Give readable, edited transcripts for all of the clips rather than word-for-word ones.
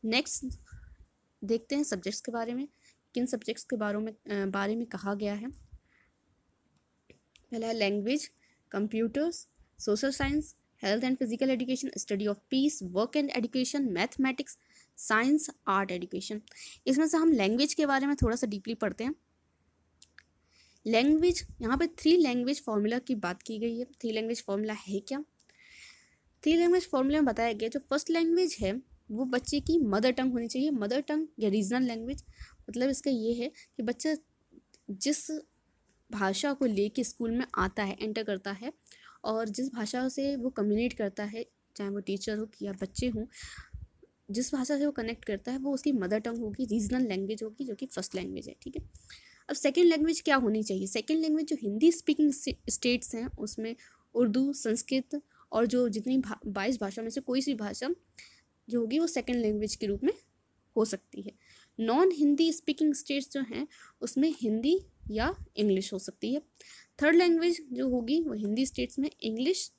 Next देखते हैं subjects के बारे में, किन सब्जेक्ट्स के बारे में कहा गया है। पहला है language, computers, social science, health and physical education, study of peace, work and education, mathematics, science, art education. इसमें से हम लैंग्वेज के बारे में थोड़ा सा डीपली पढ़ते हैं। लैंग्वेज, यहाँ पे 3 लैंग्वेज फार्मूला की बात की गई है। 3 लैंग्वेज फार्मूला है क्या? 3 लैंग्वेज फार्मूला में बताया गया जो फर्स्ट लैंग्वेज है वो बच्चे की मदर टंग होनी चाहिए। मदर टंग या रीजनल लैंग्वेज, मतलब इसका ये है कि बच्चा जिस भाषा को लेके स्कूल में आता है, एंटर करता है, और जिस भाषा से वो कम्युनिकेट करता है, चाहे वो टीचर हो या बच्चे हों, जिस भाषा से वो कनेक्ट करता है वो उसकी मदर टंग होगी, रीजनल लैंग्वेज होगी, जो कि फर्स्ट लैंग्वेज है। ठीक है, अब सेकेंड लैंग्वेज क्या होनी चाहिए? सेकेंड लैंग्वेज जो हिंदी स्पीकिंग स्टेट्स हैं उसमें उर्दू, संस्कृत और जो जितनी 22 भाषा में से कोई सी भाषा जो होगी वो सेकेंड लैंग्वेज के रूप में हो सकती है। नॉन हिंदी स्पीकिंग स्टेट्स जो हैं उसमें हिंदी या इंग्लिश हो सकती है। थर्ड लैंग्वेज जो होगी वो हिंदी स्टेट्स में इंग्लिश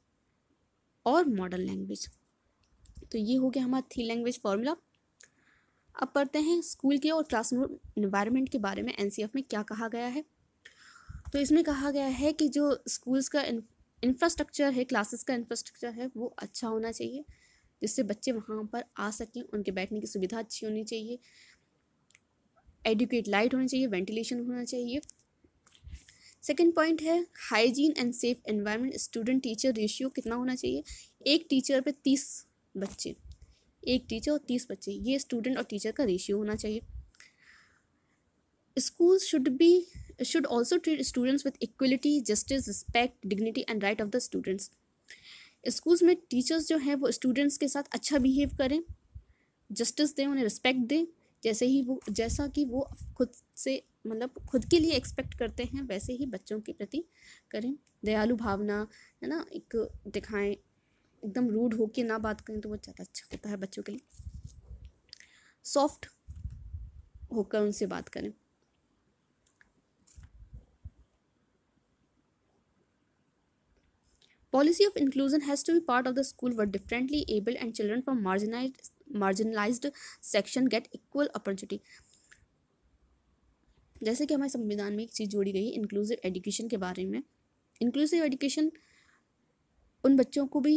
और मॉडर्न लैंग्वेज। तो ये हो गया हमारा 3 लैंग्वेज फार्मूला। अब पढ़ते हैं स्कूल के और क्लासरूम एनवायरनमेंट के बारे में। एनसीएफ में क्या कहा गया है? तो इसमें कहा गया है कि जो स्कूल्स का इंफ्रास्ट्रक्चर है, क्लासेस का इंफ्रास्ट्रक्चर है, वो अच्छा होना चाहिए जिससे बच्चे वहाँ पर आ सकें। उनके बैठने की सुविधा अच्छी होनी चाहिए, एडुकेट लाइट होनी चाहिए, वेंटिलेशन होना चाहिए। सेकेंड पॉइंट है hygiene and safe environment. Student teacher ratio कितना होना चाहिए? एक टीचर पे 30 बच्चे, एक टीचर और 30 बच्चे, ये स्टूडेंट और टीचर का रेशियो होना चाहिए। School should also treat students with equality, justice, respect, dignity and right of the students. Schools में टीचर्स जो हैं वो स्टूडेंट्स के साथ अच्छा बिहेव करें, जस्टिस दें, उन्हें रिस्पेक्ट दें, जैसा कि वो खुद से, मतलब खुद के लिए एक्सपेक्ट करते हैं वैसे ही बच्चों के प्रति करें। दयालु भावना है ना, एक दिखाएं, एकदम रूड होके ना बात करें तो वो ज़्यादा अच्छा होता है बच्चों के लिए। सॉफ्ट होकर उनसे बात करें। Policy of inclusion has to be part of the school where differently abled and children from marginalized section get equal opportunity। जैसे कि हमारे संविधान में एक चीज़ जोड़ी गई है इंक्लूसिव एजुकेशन के बारे में। इंक्लूसिव एजुकेशन उन बच्चों को भी,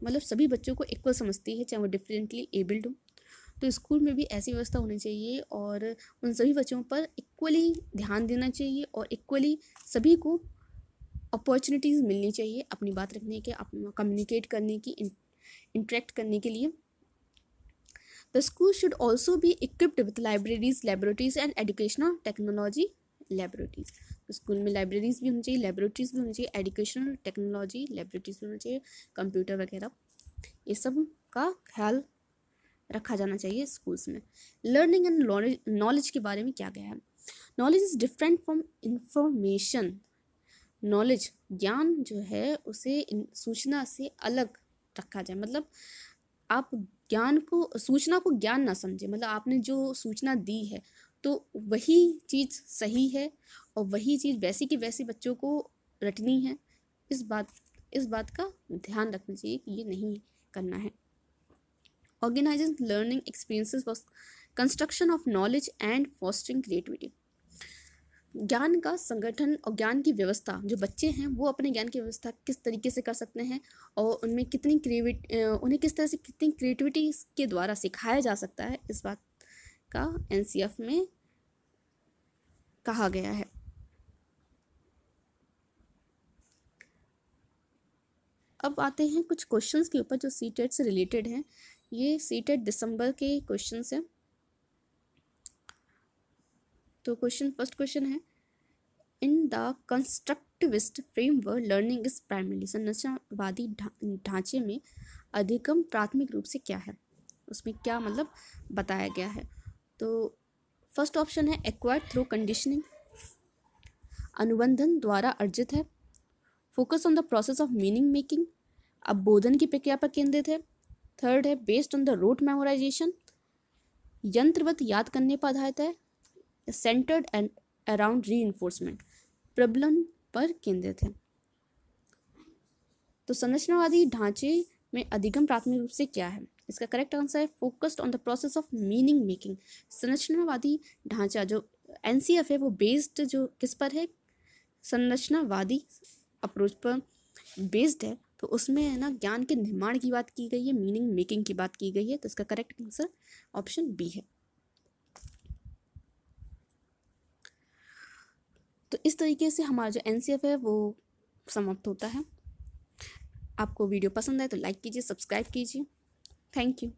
मतलब सभी बच्चों को इक्वल समझती है, चाहे वो डिफरेंटली एबल्ड हो। तो स्कूल में भी ऐसी व्यवस्था होनी चाहिए और उन सभी बच्चों पर इक्वली ध्यान देना चाहिए और इक्वली सभी को अपॉर्चुनिटीज़ मिलनी चाहिए अपनी बात रखने के, कम्युनिकेट करने की, इंटरेक्ट करने के लिए। The school should also be equipped with libraries, laboratories and educational technology laboratories. तो स्कूल में लाइब्रेरीज भी होनी चाहिए, लेबोरेटरीज भी होनी चाहिए, एजुकेशनल टेक्नोलॉजी लेबोरेटरीज भी होनी चाहिए, कंप्यूटर वगैरह, ये सब का ख्याल रखा जाना चाहिए स्कूल्स में। लर्निंग एंड नॉलेज के बारे में क्या गया है? Knowledge is different from information. Knowledge, ज्ञान जो है उसे सूचना से अलग रखा जाए। मतलब आप सूचना को ज्ञान ना समझे, मतलब आपने जो सूचना दी है तो वही चीज़ सही है और वही चीज़ वैसी की वैसी बच्चों को रटनी है। इस बात का ध्यान रखना चाहिए कि ये नहीं करना है। Organising learning experiences for construction of knowledge and fostering creativity. ज्ञान का संगठन और ज्ञान की व्यवस्था, जो बच्चे हैं वो अपने ज्ञान की व्यवस्था किस तरीके से कर सकते हैं और उनमें उन्हें किस तरह से कितनी क्रिएटिविटी के द्वारा सिखाया जा सकता है, इस बात का एनसीएफ में कहा गया है। अब आते हैं कुछ क्वेश्चंस के ऊपर जो सीटेट से रिलेटेड हैं। ये सीटेट दिसंबर के क्वेश्चंस हैं। तो फर्स्ट क्वेश्चन है, in the constructivist framework learning is primary. संरचनावादी ढांचे में अधिगम प्राथमिक रूप से क्या है, उसमें क्या मतलब बताया गया है? तो फर्स्ट ऑप्शन है एक्वायर्ड थ्रू कंडीशनिंग, अनुबंधन द्वारा अर्जित है, focus on the process of meaning making, अवबोधन की प्रक्रिया पर केंद्रित है, थर्ड है based on the rote memorization, यंत्रवत याद करने पर आधारित है, सेंटर्ड एंड अराउंड रीइंफोर्समेंट, प्रबलन पर केंद्रित है। तो संरचनावादी ढांचे में अधिगम प्राथमिक रूप से क्या है? इसका करेक्ट आंसर है focused on the process of meaning making. संरचनावादी ढांचा जो एनसीएफ है वो बेस्ड जो किस पर है, संरचनावादी अप्रोच पर बेस्ड है, तो उसमें है ना ज्ञान के निर्माण की बात की गई है, मीनिंग मेकिंग की बात की गई है, तो इसका करेक्ट आंसर ऑप्शन बी है। तो इस तरीके से हमारा जो एनसीएफ है वो समाप्त होता है। आपको वीडियो पसंद आए तो लाइक कीजिए, सब्सक्राइब कीजिए। Thank you.